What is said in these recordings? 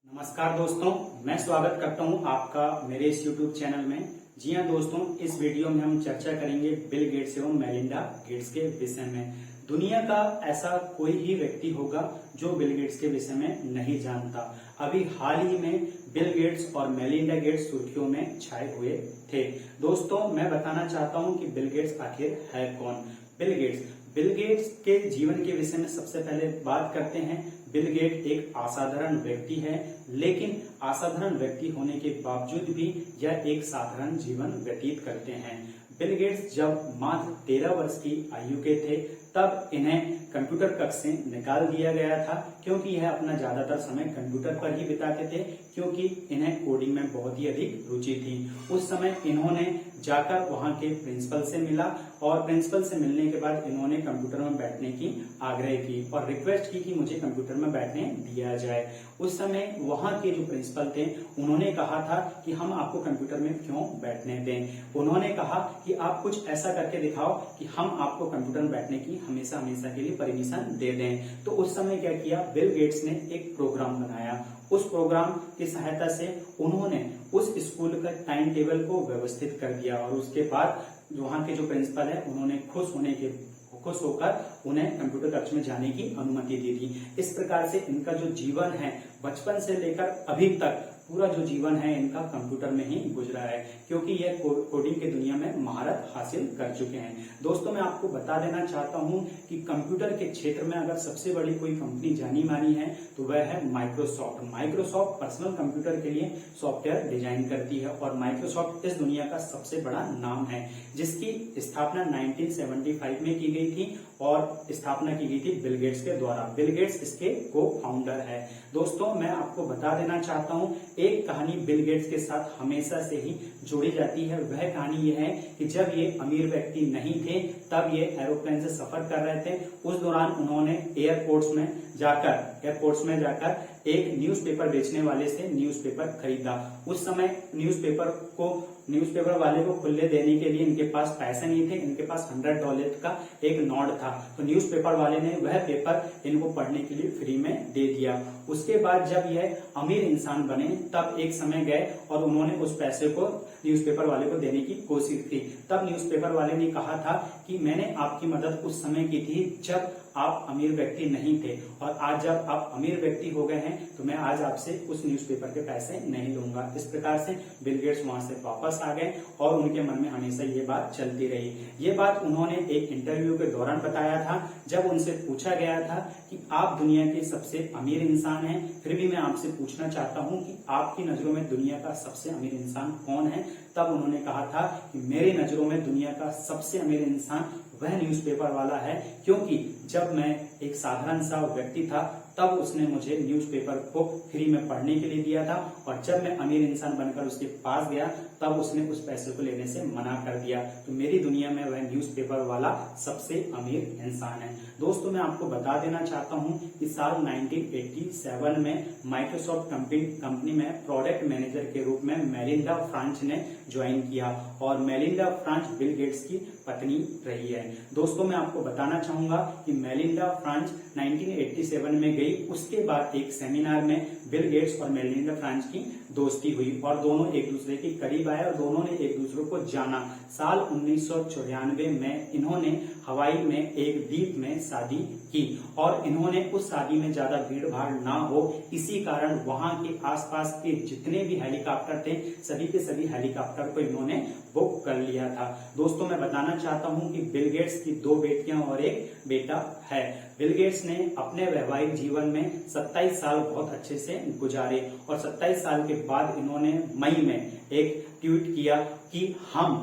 नमस्कार दोस्तों, मैं स्वागत करता हूं आपका मेरे इस YouTube चैनल में। जी हां दोस्तों, इस वीडियो में हम चर्चा करेंगे बिल गेट्स एवं मेलिंडा गेट्स के विषय में। दुनिया का ऐसा कोई ही व्यक्ति होगा जो बिल गेट्स के विषय में नहीं जानता। अभी हाल ही में बिल गेट्स और मेलिंडा गेट्स सुर्खियों में छाए हुए थे। दोस्तों, मैं बताना चाहता हूं कि बिल गेट्स आखिर है कौन। बिल गेट्स के जीवन के विषय में सबसे पहले बात करते हैं। बिल गेट एक असाधारण व्यक्ति है, लेकिन असाधारण व्यक्ति होने के बावजूद भी यह एक साधारण जीवन व्यतीत करते हैं। बिल गेट्स जब मात्र 13 वर्ष की आयु के थे तब इन्हें कंप्यूटर कक्ष से निकाल दिया गया था, क्योंकि यह अपना ज्यादातर समय कंप्यूटर पर ही बिताते थे, क्योंकि इन्हें कोडिंग में बहुत ही अधिक रुचि थी। उस समय इन्होंने जाकर वहां के प्रिंसिपल से मिला और प्रिंसिपल से मिलने के बाद इन्होंने कंप्यूटर में बैठने की आग्रह की और रिक्वेस्ट की कि मुझे कंप्यूटर में बैठने दिया जाए। उस समय वहां के जो प्रिंसिपल थे उन्होंने कहा था कि हम आपको कंप्यूटर में क्यों बैठने दें। उन्होंने कहा कि आप कुछ ऐसा करके दिखाओ कि हम आपको कंप्यूटर में बैठने की हमेशा हमेशा के लिए परमिशन दे दें। तो उस समय क्या किया, बिल गेट्स ने एक प्रोग्राम बनाया। उस प्रोग्राम की सहायता से उन्होंने उस स्कूल का टाइम टेबल को व्यवस्थित कर दिया और उसके बाद वहां के जो प्रिंसिपल है उन्होंने खुश होकर उन्हें कंप्यूटर कक्ष में जाने की अनुमति दी थी। इस प्रकार से इनका जो जीवन है बचपन से लेकर अभी तक पूरा जो जीवन है इनका कंप्यूटर में ही गुजरा है, क्योंकि यह कोडिंग की दुनिया में महारत हासिल कर चुके हैं। दोस्तों, मैं आपको बता देना चाहता हूं कि कंप्यूटर के क्षेत्र में अगर सबसे बड़ी कोई कंपनी जानी मानी है तो वह है माइक्रोसॉफ्ट। माइक्रोसॉफ्ट पर्सनल कंप्यूटर के लिए सॉफ्टवेयर डिजाइन करती है और माइक्रोसॉफ्ट इस दुनिया का सबसे बड़ा नाम है, जिसकी स्थापना 1975 में की गई थी और स्थापना की गई थी बिल गेट्स के द्वारा। बिल गेट्स इसके को फाउंडर है। दोस्तों, मैं आपको बता देना चाहता हूं, एक कहानी बिल गेट्स के साथ हमेशा से ही जोड़ी जाती है। वह कहानी यह है कि जब ये अमीर व्यक्ति नहीं थे तब ये एरोप्लेन से सफर कर रहे थे। उस दौरान उन्होंने एयरपोर्ट्स में जाकर एक न्यूज़पेपर बेचने वाले से न्यूज़पेपर खरीदा। उस समय न्यूज़पेपर वाले को खुले देने के लिए इनके पास पैसे नहीं थे। इनके पास $100 का एक नोट था, तो न्यूज़पेपर वाले ने वह पेपर इनको पढ़ने के लिए फ्री में दे दिया। उसके बाद जब यह अमीर इंसान बने तब एक समय गए और उन्होंने उस पैसे को न्यूज़पेपर वाले को देने की कोशिश की। तब न्यूज़पेपर वाले ने कहा था कि मैंने आपकी मदद उस समय की थी जब आप अमीर व्यक्ति नहीं थे, और आज जब आप अमीर व्यक्ति हो गए हैं तो मैं आज आपसे उस न्यूज़पेपर के पैसे नहीं लूंगा। इस प्रकार से बिल गेट्स वहां से वापस आ गए और उनके मन में हमेशा ये बात चलती रही। ये बात उन्होंने एक इंटरव्यू के दौरान बताया था, जब उनसे पूछा गया था कि आप दुनिया के सबसे अमीर इंसान हैं, फिर भी मैं आपसे पूछना चाहता हूं कि आपकी नजरों में दुनिया का सबसे अमीर इंसान कौन है। तब उन्होंने कहा था कि मेरी नजरों में दुनिया का सबसे अमीर इंसान वह न्यूज़पेपर वाला है, क्योंकि जब मैं एक साधारण सा व्यक्ति था तब उसने मुझे न्यूज़पेपर को फ्री में पढ़ने के लिए दिया था, और जब मैं अमीर इंसान बनकर उसके पास गया तब उसने उस पैसे को लेने से मना कर दिया। तो मेरी दुनिया में वह न्यूज़पेपर वाला सबसे अमीर इंसान है। दोस्तों, मैं आपको बता देना चाहता हूं कि साल 1987 में माइक्रोसॉफ्ट कंपनी में प्रोडक्ट मैनेजर के रूप में मेलिंडा फ्रांच ने ज्वाइन किया और मेलिंडा फ्रांच बिल गेट्स की पत्नी रही है। दोस्तों, मैं आपको बताना चाहूंगा कि मेलिंडा फ्रांच 1987 में गई। उसके बाद एक सेमिनार में बिल गेट्स और मेलिंडा फ्रांच की दोस्ती हुई और दोनों एक दूसरे के करीब आए और दोनों ने एक दूसरे को जाना। साल 1994 में इन्होंने हवाई में एक द्वीप में शादी की और इन्होंने उस शादी में ज्यादा भीड़ भाड़ ना हो, इसी कारण वहां के आसपास के जितने भी हेलीकॉप्टर थे सभी के सभी हेलीकॉप्टर को इन्होंने बुक कर लिया था। दोस्तों, मैं बताना चाहता हूं कि बिल गेट्स की 2 बेटियां और एक बेटा है। बिल गेट्स ने अपने वैवाहिक जीवन में 27 साल बहुत अच्छे से गुजारे और 27 साल के बाद इन्होंने मई में एक ट्वीट किया कि हम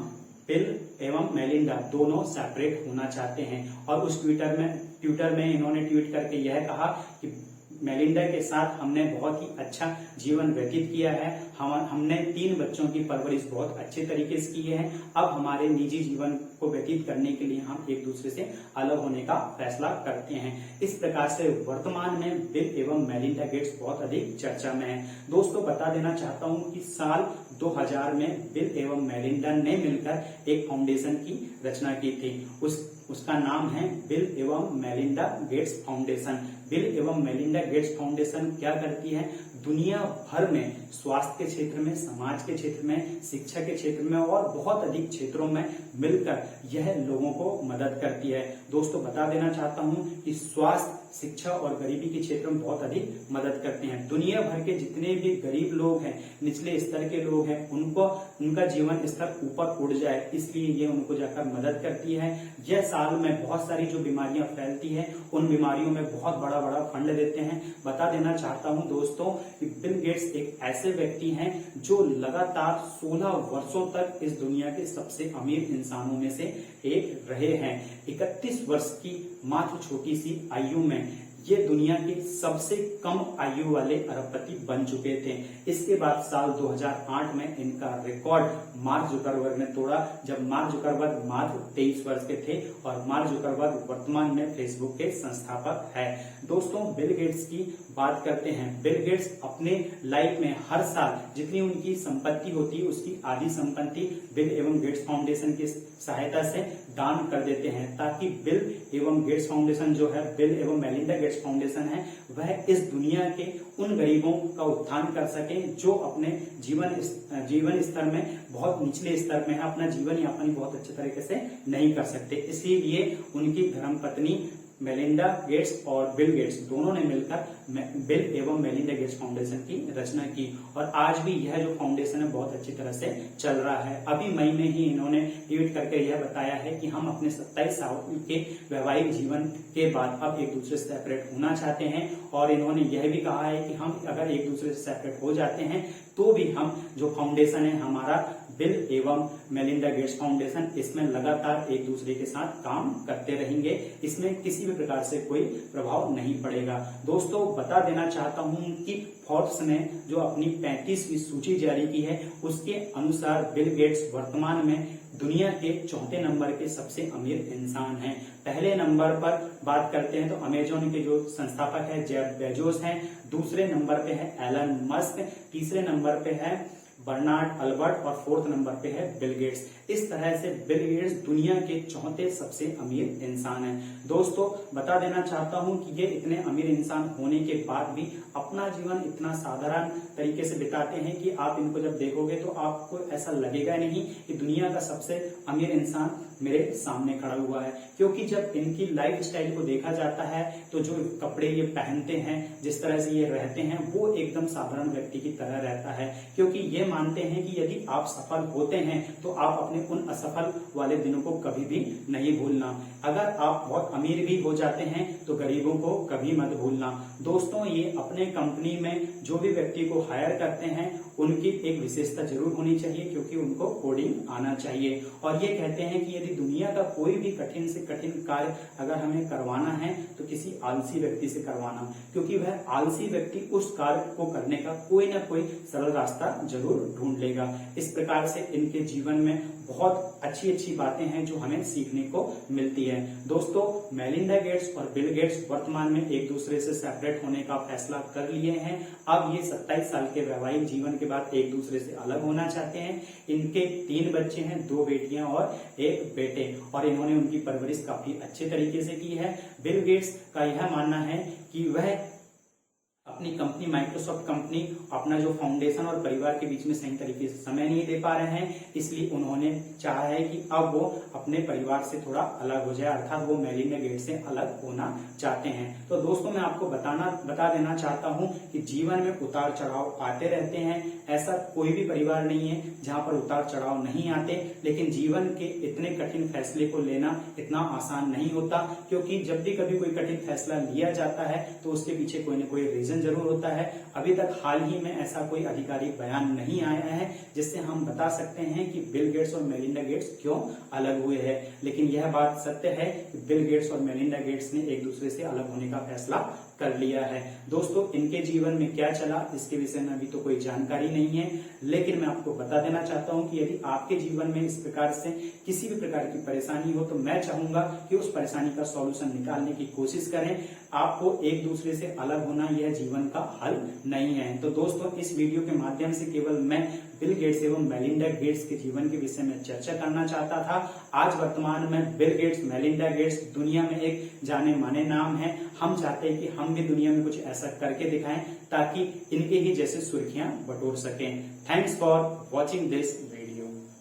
बिल एवं मेलिंडा दोनों सेपरेट होना चाहते हैं। और उस ट्विटर में इन्होंने ट्वीट करके यह कहा कि मेलिंडा के साथ हमने बहुत ही अच्छा जीवन व्यतीत किया है। हमने 3 बच्चों की परवरिश बहुत अच्छे तरीके से की है। अब हमारे निजी जीवन को व्यतीत करने के लिए हम एक दूसरे से अलग होने का फैसला करते हैं। इस प्रकार से वर्तमान में बिल एवं मेलिंडा गेट्स बहुत अधिक चर्चा में है। दोस्तों, बता देना चाहता हूं कि साल 2000 में बिल एवं मेलिंडा ने मिलकर एक फाउंडेशन की रचना की थी। उसका नाम है बिल एवं मेलिंडा गेट्स फाउंडेशन। बिल एवं मेलिंडा गेट्स फाउंडेशन क्या करती है? दुनिया भर में स्वास्थ्य के क्षेत्र में, समाज के क्षेत्र में, शिक्षा के क्षेत्र में और बहुत अधिक क्षेत्रों में मिलकर यह लोगों को मदद करती है। दोस्तों बता देना चाहता हूं कि स्वास्थ्य, शिक्षा और गरीबी के क्षेत्र में बहुत अधिक मदद करते हैं। दुनिया भर के जितने भी गरीब लोग हैं, निचले स्तर के लोग हैं, उनका जीवन स्तर ऊपर उड़ जाए, इसलिए ये उनको जाकर मदद करती है। यह साल में बहुत सारी जो बीमारियां फैलती हैं, उन बीमारियों में बहुत बड़ा बड़ा फंड देते हैं। बता देना चाहता हूं दोस्तों कि बिल गेट्स एक ऐसे व्यक्ति हैं जो लगातार 16 वर्षों तक इस दुनिया के सबसे अमीर इंसानों में से एक रहे हैं। 31 वर्ष की मात्र छोटी सी आयु में ये दुनिया के सबसे कम आयु वाले अरबपति बन चुके थे। इसके बाद साल 2008 में इनका रिकॉर्ड मार्क जुकरबर्ग ने तोड़ा, जब मार्क जुकरबर्ग मात्र 23 वर्ष के थे और मार्क जुकरबर्ग वर्तमान में फेसबुक के संस्थापक है। दोस्तों बिल गेट्स की बात करते हैं। बिल गेट्स अपने लाइफ में हर साल जितनी उनकी संपत्ति होती है उसकी आधी संपत्ति बिल एवं गेट्स फाउंडेशन की सहायता से दान कर देते हैं, ताकि बिल एवं गेट्स फाउंडेशन जो है, बिल एवं मेलिंडा गेट्स फाउंडेशन है, वह इस दुनिया के उन गरीबों का उत्थान कर सके जो अपने जीवन स्तर में बहुत निचले स्तर में है, अपना जीवन यापन बहुत अच्छे तरीके से नहीं कर सकते। इसीलिए उनकी धर्मपत्नी मेलिंडा गेट्स और बिल गेट्स दोनों ने मिलकर बिल एवं मेलिंडा गेट्स फाउंडेशन की रचना की और आज भी यह जो फाउंडेशन है बहुत अच्छी तरह से चल रहा है। अभी मई में ही इन्होंने ट्वीट करके यह बताया है कि हम अपने 27 साल के वैवाहिक जीवन के बाद अब एक दूसरे से सेपरेट होना चाहते हैं और इन्होंने यह भी कहा है कि हम अगर एक दूसरे से सेपरेट हो जाते हैं तो भी हम जो फाउंडेशन है हमारा बिल एवं मेलिंडा गेट्स फाउंडेशन, इसमें लगातार एक दूसरे के साथ काम करते रहेंगे। इसमें किसी भी प्रकार से कोई प्रभाव नहीं पड़ेगा। दोस्तों बता देना चाहता हूं कि फोर्ब्स ने जो अपनी 35वीं सूची जारी की है उसके अनुसार बिल गेट्स वर्तमान में दुनिया के 4थे नंबर के सबसे अमीर इंसान हैं। पहले नंबर पर बात करते हैं तो अमेजोन के जो संस्थापक है जेफ बेजोस हैं, दूसरे नंबर पे है एलन मस्क, तीसरे नंबर पे है बर्नार्ड अल्बर्ट और 4th नंबर पे है बिल गेट्स। इस तरह से बिल गेट्स दुनिया के 4थे सबसे अमीर इंसान हैं। दोस्तों बता देना चाहता हूं कि ये इतने अमीर इंसान होने के बाद भी अपना जीवन इतना साधारण तरीके से बिताते हैं कि आप इनको जब देखोगे तो आपको ऐसा लगेगा नहीं कि दुनिया का सबसे अमीर इंसान मेरे सामने खड़ा हुआ है, क्योंकि जब इनकी लाइफ स्टाइल को देखा जाता है तो जो कपड़े ये पहनते हैं, जिस तरह से ये रहते हैं, वो एकदम साधारण व्यक्ति की तरह रहता है, क्योंकि ये मानते हैं कि यदि आप सफल होते हैं तो आप अपने उन असफल वाले दिनों को कभी भी नहीं भूलना। अगर आप बहुत अमीर भी हो जाते हैं तो गरीबों को कभी मत भूलना। दोस्तों ये अपने कंपनी में जो भी व्यक्ति को हायर करते हैं उनकी एक विशेषता जरूर होनी चाहिए, क्योंकि उनको कोडिंग आना चाहिए और ये कहते हैं कि यदि दुनिया का कोई भी कठिन से कठिन कार्य अगर हमें करवाना है तो किसी आलसी व्यक्ति से करवाना, क्योंकि वह आलसी व्यक्ति उस कार्य को करने का कोई ना कोई सरल रास्ता जरूर ढूंढ लेगा। इस प्रकार से इनके जीवन में बहुत अच्छी अच्छी बातें हैं जो हमें सीखने को मिलती है। दोस्तों मेलिंडा गेट्स और बिल गेट्स वर्तमान में एक दूसरे से सेपरेट होने का फैसला कर लिए हैं। अब ये 27 साल के वैवाहिक जीवन के बाद एक दूसरे से अलग होना चाहते हैं। इनके 3 बच्चे हैं, 2 बेटियां और 1 बेटे, और इन्होंने उनकी परवरिश काफी अच्छे तरीके से की है। बिल गेट्स का यह मानना है कि वह अपनी कंपनी माइक्रोसॉफ्ट कंपनी अपना जो फाउंडेशन और परिवार के बीच में सही तरीके से समय नहीं दे पा रहे हैं, इसलिए उन्होंने चाहा है कि अब वो अपने परिवार से थोड़ा अलग हो जाए, अर्थात वो मेलिंडा गेट्स से अलग होना चाहते हैं। तो दोस्तों मैं आपको बता देना चाहता हूं कि जीवन में उतार चढ़ाव आते रहते हैं। ऐसा कोई भी परिवार नहीं है जहां पर उतार चढ़ाव नहीं आते, लेकिन जीवन के इतने कठिन फैसले को लेना इतना आसान नहीं होता, क्योंकि जब भी कभी कोई कठिन फैसला लिया जाता है तो उसके पीछे कोई ना कोई रीजन जरूर होता है। अभी तक हाल ही में ऐसा कोई आधिकारिक बयान नहीं आया है जिससे हम बता सकते हैं कि बिल गेट्स और मेलिंडा गेट्स क्यों अलग हुए हैं, लेकिन यह बात सत्य है कि बिल गेट्स और मेलिंडा गेट्स ने एक दूसरे से अलग होने का फैसला कर लिया है। दोस्तों इनके जीवन में क्या चला इसके विषय में अभी तो कोई जानकारी नहीं है, लेकिन मैं आपको बता देना चाहता हूं कि यदि आपके जीवन में इस प्रकार से किसी भी प्रकार की परेशानी हो तो मैं चाहूंगा कि उस परेशानी का सॉल्यूशन निकालने की कोशिश करें। आपको एक दूसरे से अलग होना यह जीवन का हल नहीं है। तो दोस्तों इस वीडियो के माध्यम से केवल मैं बिल गेट्स एवं मेलिंडा गेट्स के जीवन के विषय में चर्चा करना चाहता था। आज वर्तमान में बिल गेट्स, मेलिंडा गेट्स दुनिया में एक जाने माने नाम है। हम चाहते हैं कि हम भी दुनिया में कुछ ऐसा करके दिखाएं ताकि इनके ही जैसे सुर्खियां बटोर सकें। Thanks for watching this video.